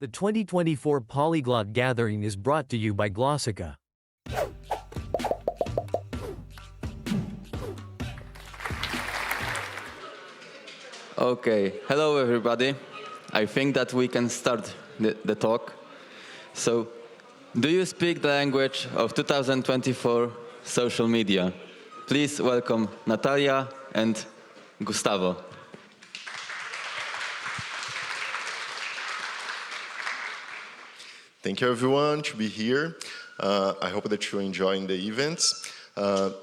The 2024 Polyglot Gathering is brought to you by Glossica. Okay, hello everybody. I think that we can start the talk. So, do you speak the language of 2024 social media? Please welcome Natalia and Gustavo. Thank you everyone to be here. I hope that you're enjoying the events.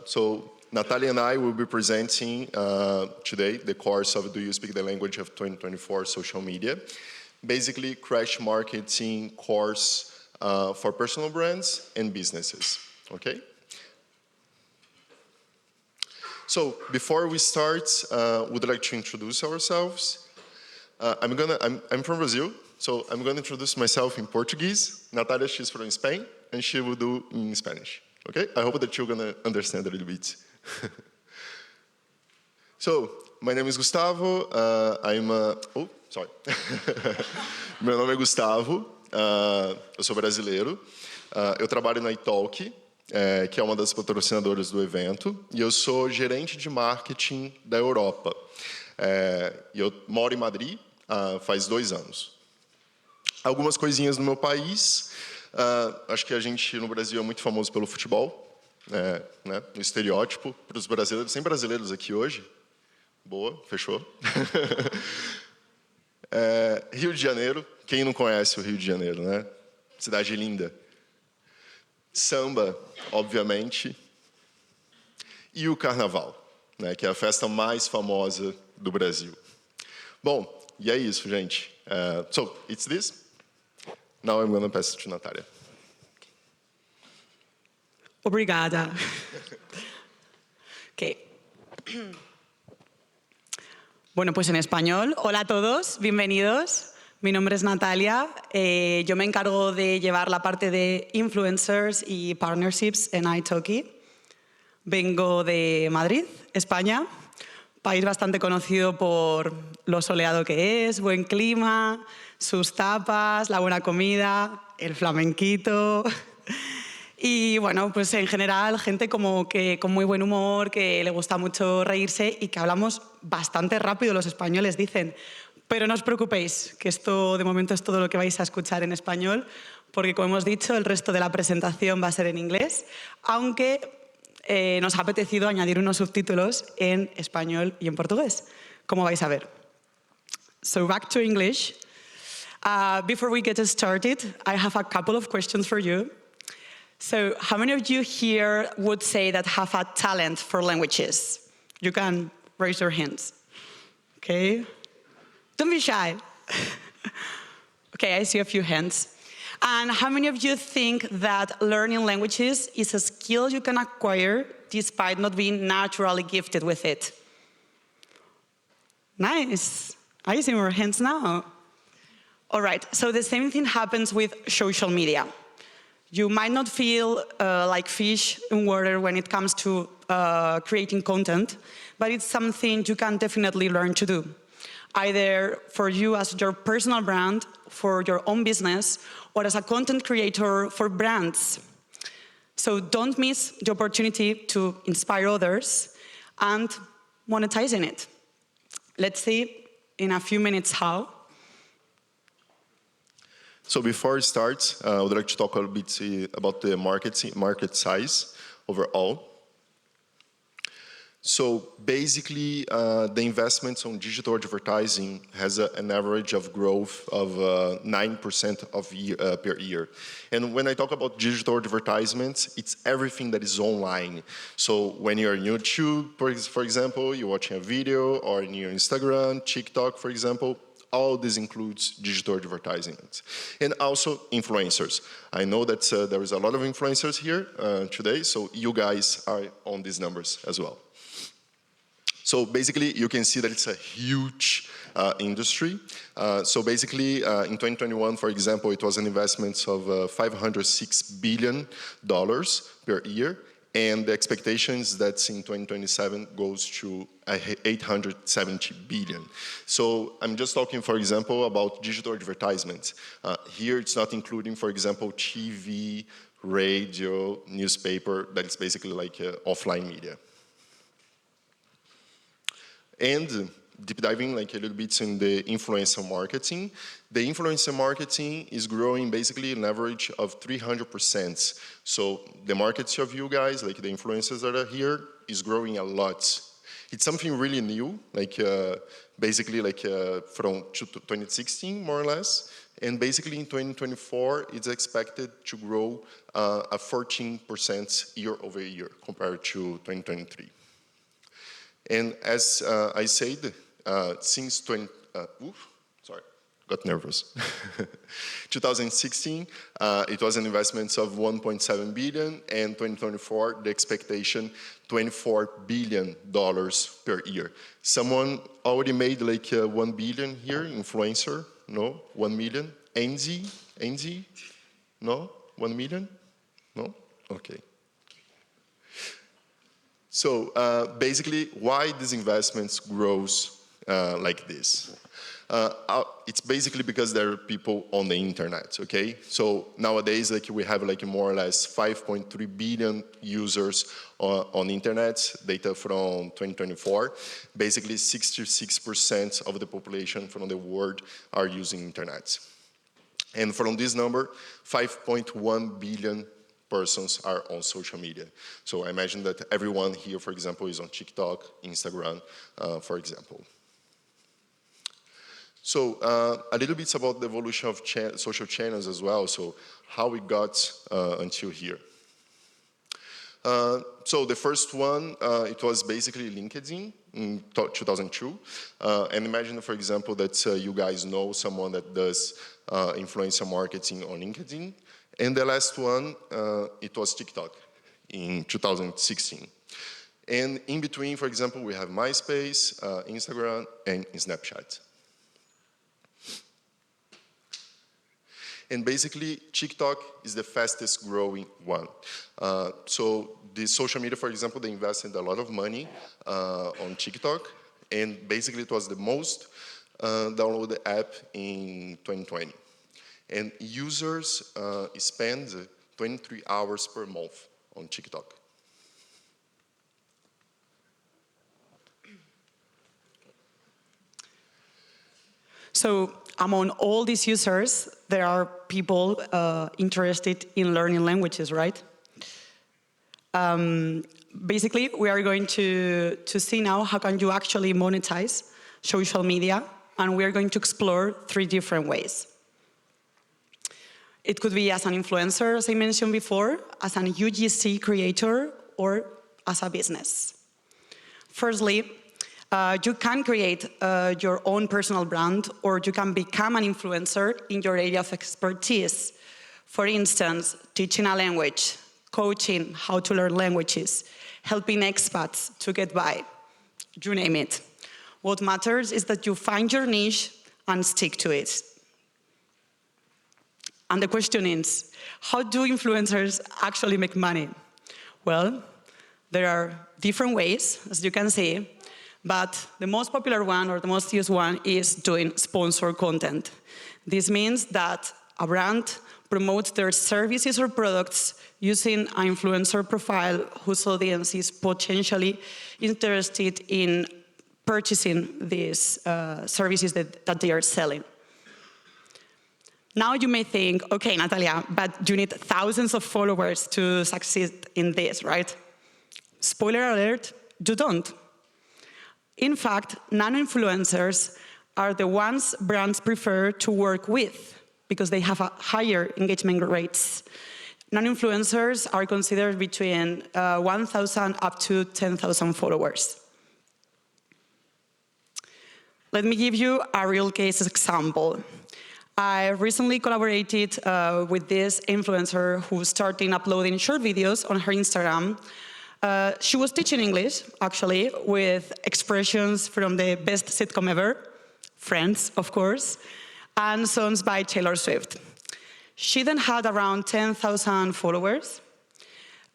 So Natalia and I will be presenting today the course of Do You Speak the Language of 2024 Social Media. Basically, crash marketing course for personal brands and businesses, okay? So before we start, would like to introduce ourselves. I'm from Brazil. So I'm going to introduce myself in Portuguese. Natalia, she's from Spain, and she will do in Spanish. Okay? I hope that you're going to understand a little bit. So, my name is Gustavo. Meu nome é Gustavo. Eu sou brasileiro. Eu trabalho na italki, que é uma das patrocinadoras do evento, e eu sou gerente de marketing da Europa. E eu moro em Madrid faz 2 anos. Algumas coisinhas no meu país. Acho que a gente no Brasil é muito famoso pelo futebol, né? No estereótipo. Para os brasileiros, tem brasileiros aqui hoje? Boa, fechou. Rio de Janeiro, quem não conhece o Rio de Janeiro, né? Cidade linda. Samba, obviamente. E o Carnaval, né? Que é a festa mais famosa do Brasil. Bom, e é isso, gente. So, it's this. Now I'm going to pass it to Natalia. Obrigada. Okay. Bueno, pues en español. Hola a todos, bienvenidos. Mi nombre es Natalia. Yo me encargo de llevar la parte de influencers y partnerships en italki. Vengo de Madrid, España. País bastante conocido por lo soleado que es, buen clima, sus tapas, la buena comida, el flamenquito. Y bueno, pues en general gente como que con muy buen humor, que le gusta mucho reírse y que hablamos bastante rápido, los españoles dicen. Pero no os preocupéis, que esto de momento es todo lo que vais a escuchar en español, porque como hemos dicho, el resto de la presentación va a ser en inglés, aunque nos ha apetecido añadir unos subtítulos en español y en portugués, como vais a ver. So back to English. Before we get started, I have a couple of questions for you. So how many of you here would say that have a talent for languages? You can raise your hands. Okay. Don't be shy. Okay, I see a few hands. And how many of you think that learning languages is a skill you can acquire despite not being naturally gifted with it? Nice. I see more hands now. All right, so the same thing happens with social media. You might not feel like fish in water when it comes to creating content, but it's something you can definitely learn to do. Either for you as your personal brand, for your own business, or as a content creator for brands. So don't miss the opportunity to inspire others and monetizing it. Let's see in a few minutes how. So before we start, I would like to talk a little bit about the market size overall. So basically, the investments on digital advertising has an average of growth of 9% per year. And when I talk about digital advertisements, it's everything that is online. So when you're on YouTube, for example, you're watching a video, or in your Instagram, TikTok, for example, all this includes digital advertisements. And also influencers. I know that there is a lot of influencers here today, so you guys are on these numbers as well. So basically, you can see that it's a huge industry. So basically, in 2021, for example, it was an investment of $506 billion per year. And the expectation is that in 2027 goes to 870 billion. So I'm just talking, for example, about digital advertisements. Here it's not including, for example, TV, radio, newspaper, that is basically like offline media. And deep diving like a little bit in the influencer marketing. The influencer marketing is growing basically an average of 300%. So the markets of you guys, like the influencers that are here, is growing a lot. It's something really new, like basically like from 2016 more or less. And basically in 2024, it's expected to grow a 14% year over year compared to 2023. And as I said, since 2016, it was an investment of 1.7 billion, and 2024, the expectation, $24 billion per year. Someone already made like 1 billion here, influencer, no? 1 million? Anzi? No? 1 million? No? Okay. So basically, why these investments grows like this? It's basically because there are people on the internet, okay? So nowadays, like we have like more or less 5.3 billion users on internet, data from 2024. Basically, 66% of the population from the world are using internet. And from this number, 5.1 billion persons are on social media. So I imagine that everyone here, for example, is on TikTok, Instagram, for example. So a little bit about the evolution of social channels as well, so how we got until here. So the first one, it was basically LinkedIn in 2002. And imagine, for example, that you guys know someone that does influencer marketing on LinkedIn. And the last one, it was TikTok in 2016. And in between, for example, we have MySpace, Instagram, and Snapchat. And basically, TikTok is the fastest growing one. So the social media, for example, they invested a lot of money on TikTok. And basically, it was the most downloaded app in 2020. And users spend 23 hours per month on TikTok. So among all these users, there are people interested in learning languages, right? Basically, we are going to see now how can you actually monetize social media, and we are going to explore 3 different ways. It could be as an influencer, as I mentioned before, as an UGC creator, or as a business. Firstly, you can create your own personal brand, or you can become an influencer in your area of expertise. For instance, teaching a language, coaching how to learn languages, helping expats to get by, you name it. What matters is that you find your niche and stick to it. And the question is, how do influencers actually make money? Well, there are different ways, as you can see, but the most popular one, or the most used one, is doing sponsored content. This means that a brand promotes their services or products using an influencer profile whose audience is potentially interested in purchasing these services that they are selling. Now you may think, okay, Natalia, but you need thousands of followers to succeed in this, right? Spoiler alert, you don't. In fact, nano-influencers are the ones brands prefer to work with because they have a higher engagement rates. Nano-influencers are considered between 1,000 up to 10,000 followers. Let me give you a real case example. I recently collaborated with this influencer who's starting uploading short videos on her Instagram. She was teaching English, actually, with expressions from the best sitcom ever, Friends, of course, and songs by Taylor Swift. She then had around 10,000 followers.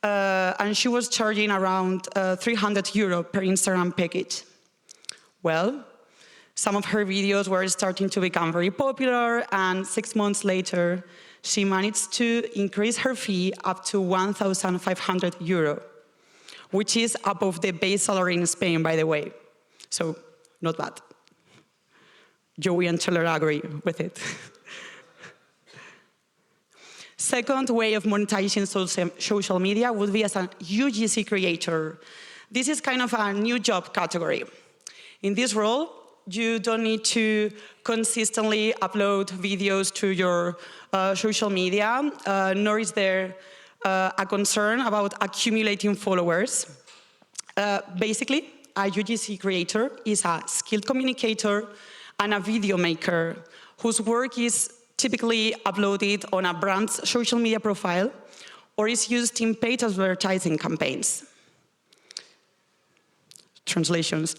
and she was charging around €300 per Instagram package. Well, some of her videos were starting to become very popular, and 6 months later, she managed to increase her fee up to €1,500, which is above the base salary in Spain, by the way. So, not bad. Joey and Cheller agree with it. Second way of monetizing social media would be as a UGC creator. This is kind of a new job category. In this role, you don't need to consistently upload videos to your social media, nor is there a concern about accumulating followers. Basically, a UGC creator is a skilled communicator and a video maker whose work is typically uploaded on a brand's social media profile or is used in paid advertising campaigns. Translations.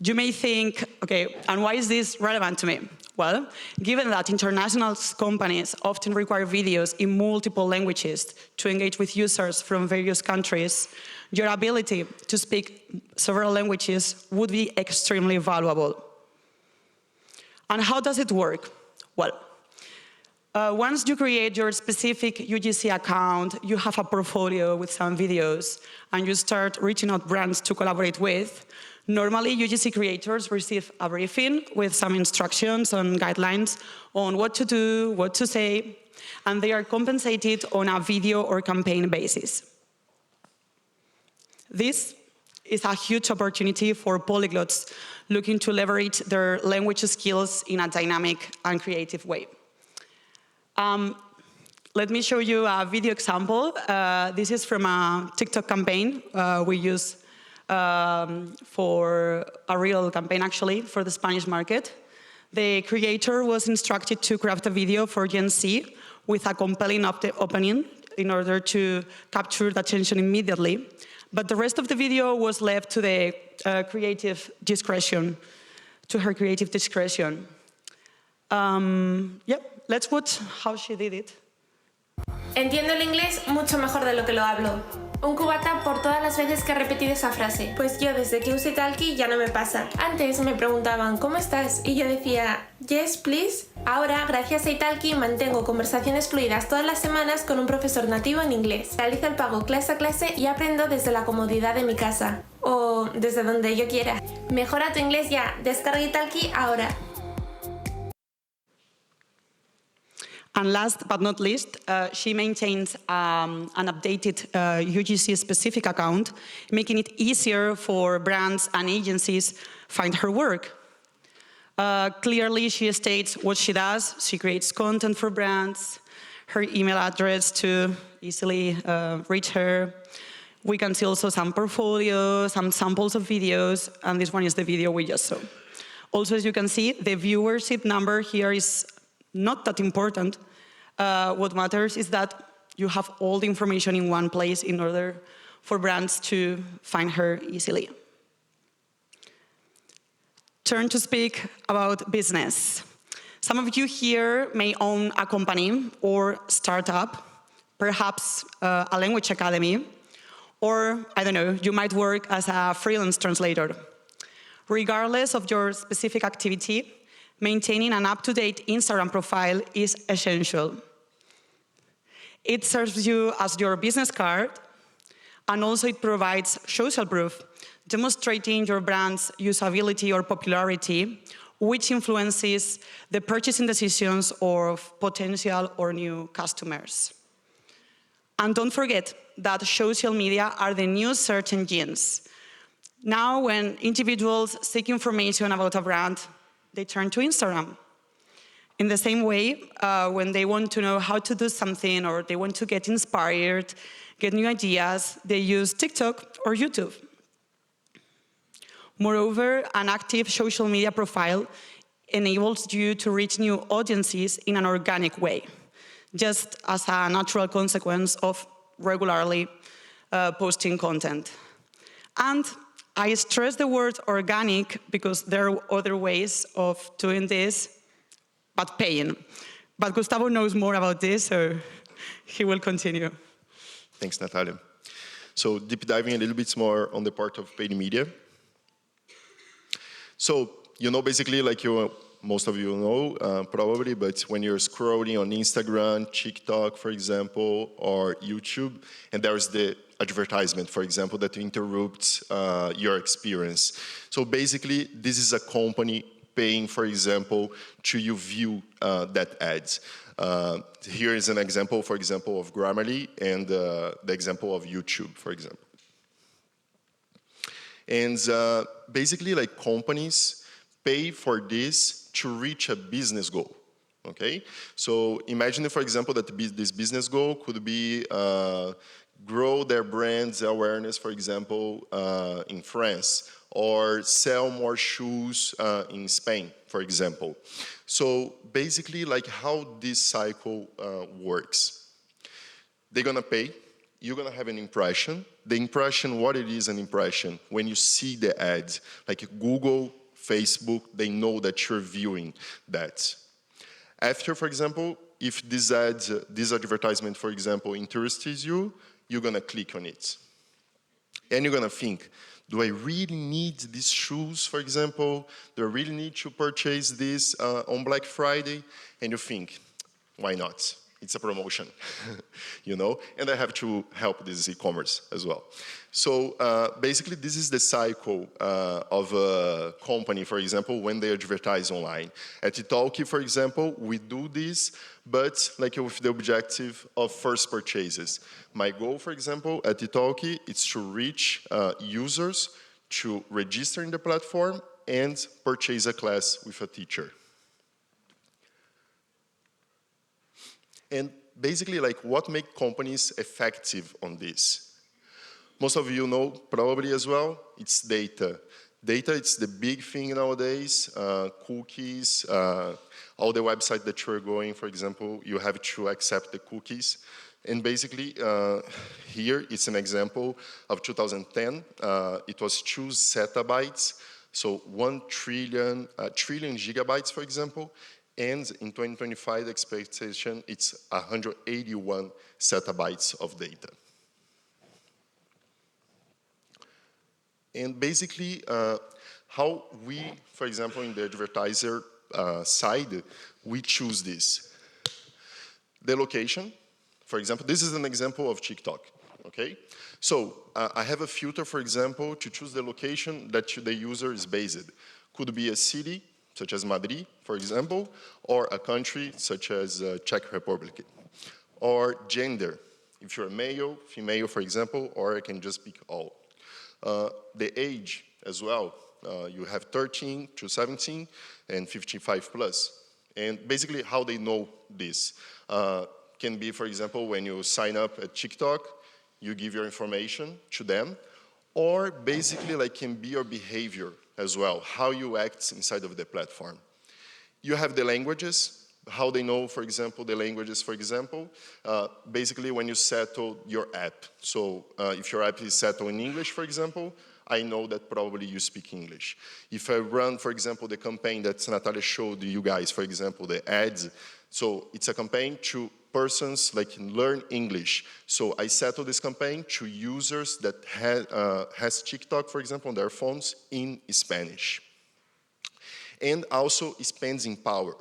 You may think, okay, and why is this relevant to me? Well, given that international companies often require videos in multiple languages to engage with users from various countries, your ability to speak several languages would be extremely valuable. And how does it work? Well, once you create your specific UGC account, you have a portfolio with some videos, and you start reaching out brands to collaborate with. Normally, UGC creators receive a briefing with some instructions and guidelines on what to do, what to say, and they are compensated on a video or campaign basis. This is a huge opportunity for polyglots looking to leverage their language skills in a dynamic and creative way. Let me show you a video example. This is from a TikTok campaign we use for a real campaign, actually, for the Spanish market. The creator was instructed to craft a video for Gen Z with a compelling opening in order to capture the attention immediately. But the rest of the video was left to the creative discretion, to her creative discretion. Let's watch how she did it. Entiendo el inglés mucho mejor de lo que lo hablo. Un cubata por todas las veces que he repetido esa frase. Pues yo desde que uso italki ya no me pasa. Antes me preguntaban ¿cómo estás? Y yo decía yes please. Ahora gracias a italki mantengo conversaciones fluidas todas las semanas con un profesor nativo en inglés. Realizo el pago clase a clase y aprendo desde la comodidad de mi casa. O desde donde yo quiera. Mejora tu inglés ya. Descarga italki ahora. And last but not least, she maintains an updated UGC-specific account, making it easier for brands and agencies find her work. Clearly, she states what she does. She creates content for brands, her email address to easily reach her. We can see also some portfolios, some samples of videos, and this one is the video we just saw. Also, as you can see, the viewership number here is not that important. What matters is that you have all the information in one place in order for brands to find her easily. Turn to speak about business. Some of you here may own a company or startup, perhaps a language academy, or, I don't know, you might work as a freelance translator. Regardless of your specific activity, maintaining an up-to-date Instagram profile is essential. It serves you as your business card, and also it provides social proof, demonstrating your brand's usability or popularity, which influences the purchasing decisions of potential or new customers. And don't forget that social media are the new search engines. Now, when individuals seek information about a brand, they turn to Instagram. In the same way, when they want to know how to do something or they want to get inspired, get new ideas, they use TikTok or YouTube. Moreover, an active social media profile enables you to reach new audiences in an organic way, just as a natural consequence of regularly posting content. And I stress the word organic because there are other ways of doing this, but paying. But Gustavo knows more about this, so he will continue. Thanks, Natalia. So deep diving a little bit more on the part of paid media. So, basically, like most of you know, probably, but when you're scrolling on Instagram, TikTok, for example, or YouTube, and there's the advertisement, for example, that interrupts your experience. So basically, this is a company paying, for example, to you view that ads. Here is an example, for example, of Grammarly and the example of YouTube, for example. And basically, like companies pay for this to reach a business goal, okay? So imagine, for example, that this business goal could be grow their brand's awareness, for example, in France, or sell more shoes in Spain, for example. So basically, like how this cycle works. They're gonna pay, you're gonna have an impression. The impression, what it is an impression? When you see the ads, like Google, Facebook, they know that you're viewing that. After, for example, if this advertisement, for example, interests you, you're gonna click on it. And you're gonna think, do I really need these shoes, for example? Do I really need to purchase this on Black Friday? And you think, why not? It's a promotion, And I have to help this e-commerce as well. So basically, this is the cycle of a company, for example, when they advertise online. At italki, for example, we do this, but like with the objective of first purchases. My goal, for example, at italki, is to reach users to register in the platform and purchase a class with a teacher. And basically, like, what makes companies effective on this? Most of you know, probably as well, it's data. Data, it's the big thing nowadays. Cookies, all the websites that you're going, for example, you have to accept the cookies. And basically, here, it's an example of 2010. It was 2 zettabytes, so 1 trillion gigabytes, for example. And in 2025, the expectation, it's 181 zettabytes of data. And basically, how we, for example, in the advertiser side, we choose this. The location, for example, this is an example of TikTok, okay? So I have a filter, for example, to choose the location that the user is based. Could be a city, such as Madrid, for example, or a country such as Czech Republic. Or gender, if you're male, female, for example, or I can just pick all. The age as well, you have 13 to 17 and 55 plus. And basically how they know this can be, for example, when you sign up at TikTok, you give your information to them, or basically like can be your behavior as well, how you act inside of the platform. You have the languages, how they know, for example, the languages, for example, basically when you settle your app. So if your app is settled in English, for example, I know that probably you speak English. If I run, for example, the campaign that Natalia showed you guys, for example, the ads, so it's a campaign to persons like learn English. So I settle this campaign to users that has TikTok, for example, on their phones in Spanish. And also spending power.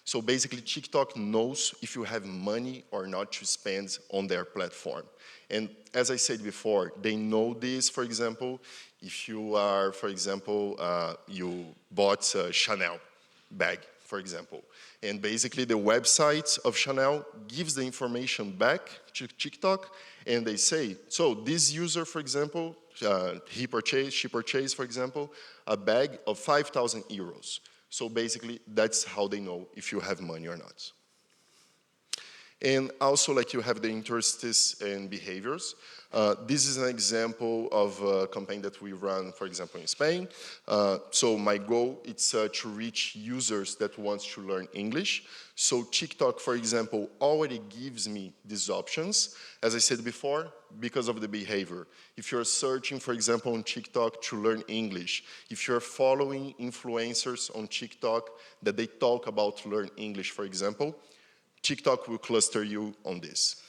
So basically TikTok knows if you have money or not to spend on their platform. And as I said before, they know this, for example, if you are, for example, you bought a Chanel bag, for example. And basically the website of Chanel gives the information back to TikTok and they say, so this user, for example, she purchased, for example, a bag of 5,000 euros. So basically that's how they know if you have money or not. And also like you have the interests and behaviors. This is an example of a campaign that we run, for example, in Spain. So my goal is to reach users that want to learn English. So TikTok, for example, already gives me these options, as I said before, because of the behavior. If you're searching, for example, on TikTok to learn English, if you're following influencers on TikTok that they talk about learn English, for example, TikTok will cluster you on this.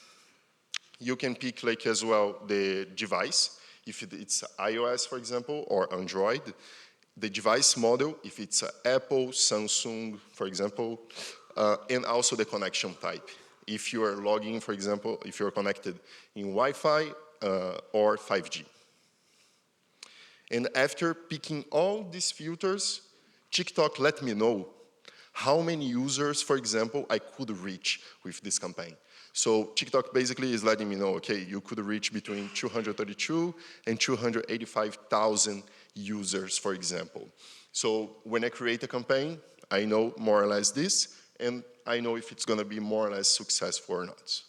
You can pick like as well the device, if it's iOS, for example, or Android. The device model, if it's Apple, Samsung, for example, and also the connection type. If you are logging, for example, if you're connected in Wi-Fi or 5G. And after picking all these filters, TikTok let me know how many users, for example, I could reach with this campaign. So TikTok basically is letting me know, okay, you could reach between 232 and 285,000 users, for example. So when I create a campaign, I know more or less this, and I know if it's going to be more or less successful or not.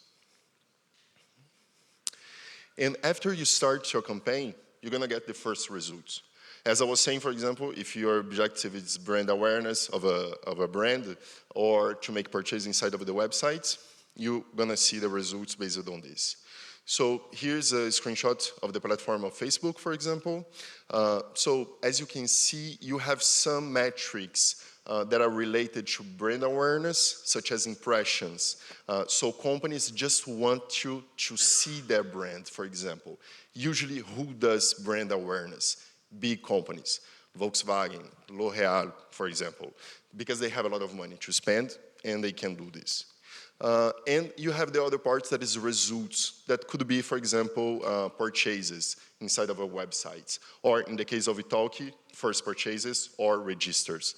And after you start your campaign, you're going to get the first results. As I was saying, for example, if your objective is brand awareness of a brand or to make purchase inside of the website, you're going to see the results based on this. So here's a screenshot of the platform of Facebook, for example. So as you can see, you have some metrics that are related to brand awareness, such as impressions. So companies just want you to see their brand, for example. Usually, who does brand awareness? Big companies, Volkswagen, L'Oréal, for example, because they have a lot of money to spend and they can do this. And you have the other part that is results. That could be, for example, purchases inside of a website. Or in the case of italki, first purchases or registrations.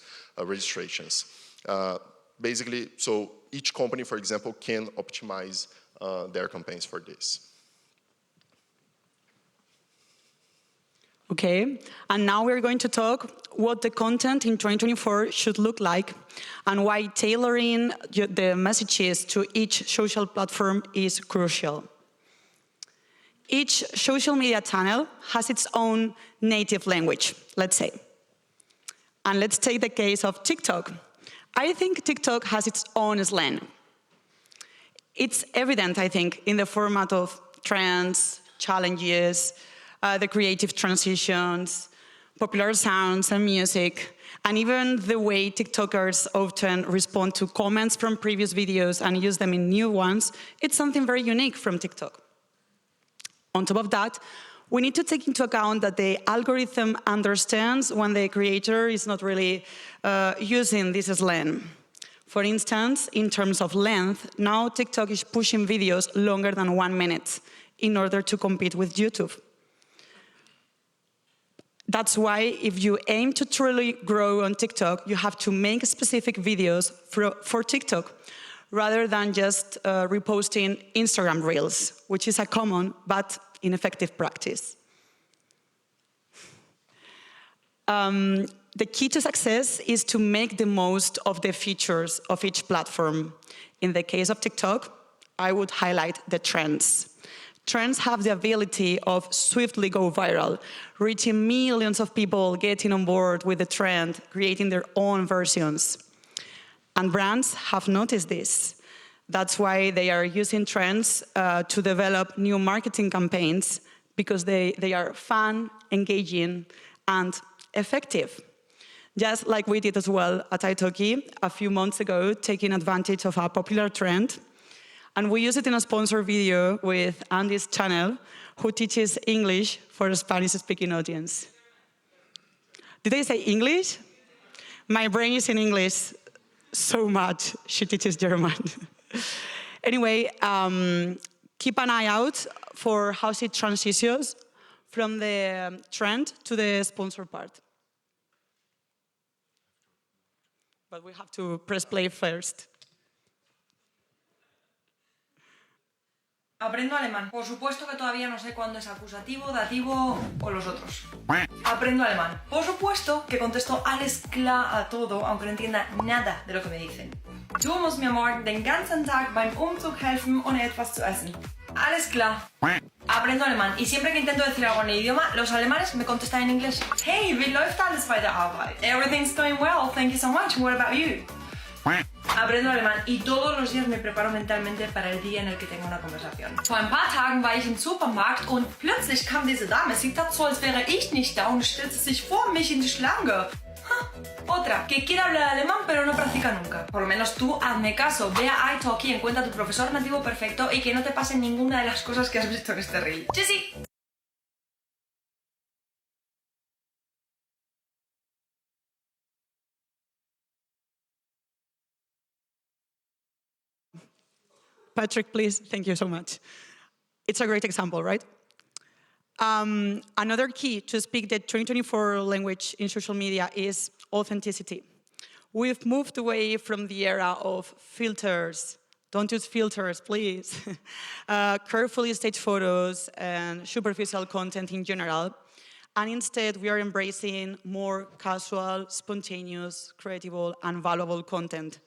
Basically, so each company, for example, can optimize their campaigns for this. Okay, and now we're going to talk what the content in 2024 should look like and why tailoring the messages to each social platform is crucial. Each social media channel has its own native language, let's say. And let's take the case of TikTok. I think TikTok has its own slang. It's evident, I think, in the format of trends, challenges, the creative transitions, popular sounds and music, and even the way TikTokers often respond to comments from previous videos and use them in new ones. It's something very unique from TikTok. On top of that, we need to take into account that the algorithm understands when the creator is not really using this slang. For instance, in terms of length, now TikTok is pushing videos longer than 1 minute in order to compete with YouTube. That's why if you aim to truly grow on TikTok, you have to make specific videos for TikTok rather than just reposting Instagram Reels, which is a common but ineffective practice. The key to success is to make the most of the features of each platform. In the case of TikTok, I would highlight the trends. Trends have the ability of swiftly go viral, reaching millions of people, getting on board with the trend, creating their own versions. And brands have noticed this. That's why they are using trends to develop new marketing campaigns, because they are fun, engaging, and effective. Just like we did as well at italki a few months ago, taking advantage of a popular trend. And we use it in a sponsored video with Andy's channel, who teaches English for a Spanish-speaking audience. Did I say English? My brain is in English so much. She teaches German. Anyway, keep an eye out for how it transitions from the trend to the sponsored part. But we have to press play first. Aprendo alemán. Por supuesto que todavía no sé cuándo es acusativo, dativo o los otros. Aprendo alemán. Por supuesto que contesto alles klar a todo, aunque no entienda nada de lo que me dicen. Du musst mir morgen den ganzen Tag beim Umzug helfen, ohne etwas zu essen. Alles klar. Aprendo alemán. Y siempre que intento decir algo en el idioma, los alemanes me contestan en inglés. Hey, wie läuft alles bei der Arbeit? Everything's going well, thank you so much. What about you? Aprendo alemán y todos los días me preparo mentalmente para el día en el que tengo una conversación. Vor ein paar Tagen war ich im Supermarkt und plötzlich kam diese Dame, sieht dazu, als wäre ich nicht da und stellte sich vor mich in die Schlange. Otra, que quiere hablar alemán pero no practica nunca. Por lo menos tú hazme caso, ve a italki, encuentra a tu profesor nativo perfecto y que no te pase ninguna de las cosas que has visto en este reel. ¡Sí, sí! Patrick, please. Thank you so much. It's a great example, right? Another key to speak the 2024 language in social media is authenticity. We've moved away from the era of filters. Don't use filters, please. Carefully staged photos and superficial content in general. And instead, we are embracing more casual, spontaneous, creative, and valuable content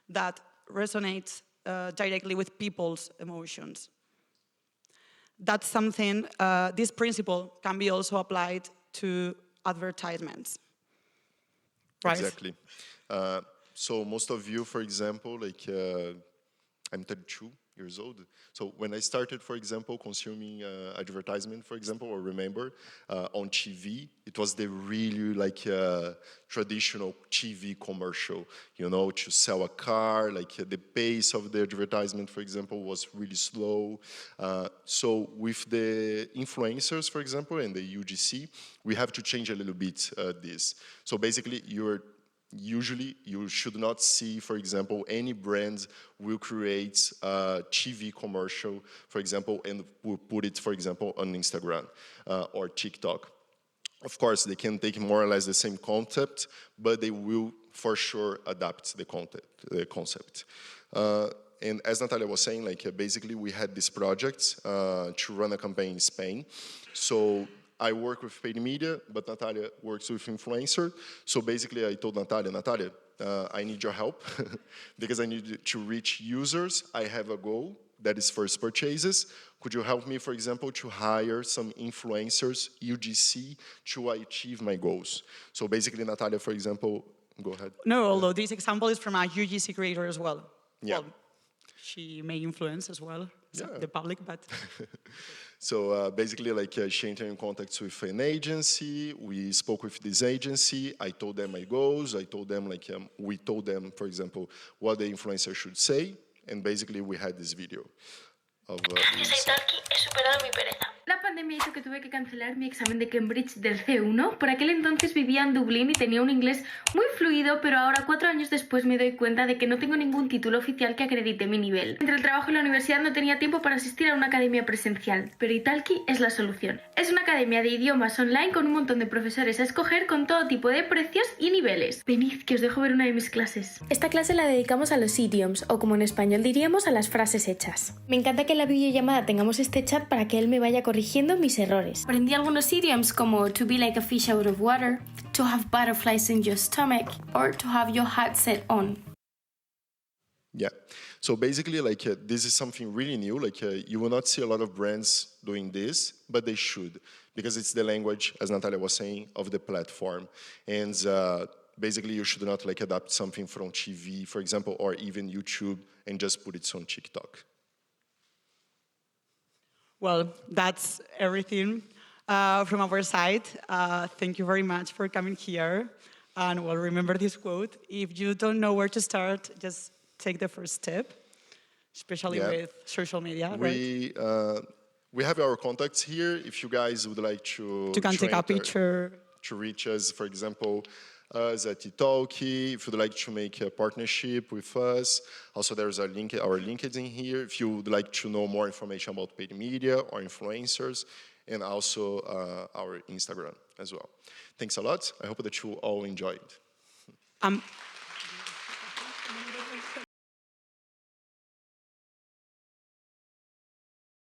that resonates directly with people's emotions. That's something, this principle can be also applied to advertisements, right? Exactly. So most of you, for example, like I'm 32 years old. So when I started, for example, consuming advertisement, for example, or remember on TV, it was the really like traditional TV commercial, you know, to sell a car, like the pace of the advertisement, for example, was really slow. So with the influencers, for example, and the UGC, we have to change a little bit this. So basically, usually you should not see, for example, any brand will create a TV commercial, for example, and will put it, for example, on Instagram or TikTok. Of course, they can take more or less the same concept, but they will for sure adapt the concept. And as Natalia was saying, like basically we had this project to run a campaign in Spain. So I work with paid media, but Natalia works with influencer. So basically I told Natalia, I need your help because I need to reach users. I have a goal that is first purchases. Could you help me, for example, to hire some influencers, UGC, to achieve my goals? So basically Natalia, for example, go ahead. No, although this example is from a UGC creator as well. Yeah. Well, she may influence as well, the public, but... So basically, like she entered in contact with an agency. We spoke with this agency. I told them my goals. I told them, like, we told them, for example, what the influencer should say. And basically, we had this video of... La pandemia hizo que tuve que cancelar mi examen de Cambridge del C1. Por aquel entonces vivía en Dublín y tenía un inglés muy fluido, pero ahora, 4 años después, me doy cuenta de que no tengo ningún título oficial que acredite mi nivel. Entre el trabajo y la universidad no tenía tiempo para asistir a una academia presencial, pero italki es la solución. Es una academia de idiomas online con un montón de profesores a escoger con todo tipo de precios y niveles. Venid, que os dejo ver una de mis clases. Esta clase la dedicamos a los idioms, o como en español diríamos, a las frases hechas. Me encanta que en la videollamada tengamos este chat para que él me vaya corrigiendo mis errores. Aprendí algunos idioms como to be like a fish out of water, to have butterflies in your stomach, or to have your hat set on. Yeah. So basically, like this is something really new. Like you will not see a lot of brands doing this, but they should, because it's the language, as Natalia was saying, of the platform. And basically, you should not like adapt something from TV, for example, or even YouTube, and just put it on TikTok. Well, that's everything from our side. Thank you very much for coming here. And well, remember this quote: if you don't know where to start, just take the first step, especially with social media. We have our contacts here. If you guys would like to can take a picture. To reach us, for example, us at italki. If you'd like to make a partnership with us, also there's our LinkedIn here. If you would like to know more information about paid media or influencers, and also our Instagram as well. Thanks a lot. I hope that you all enjoyed.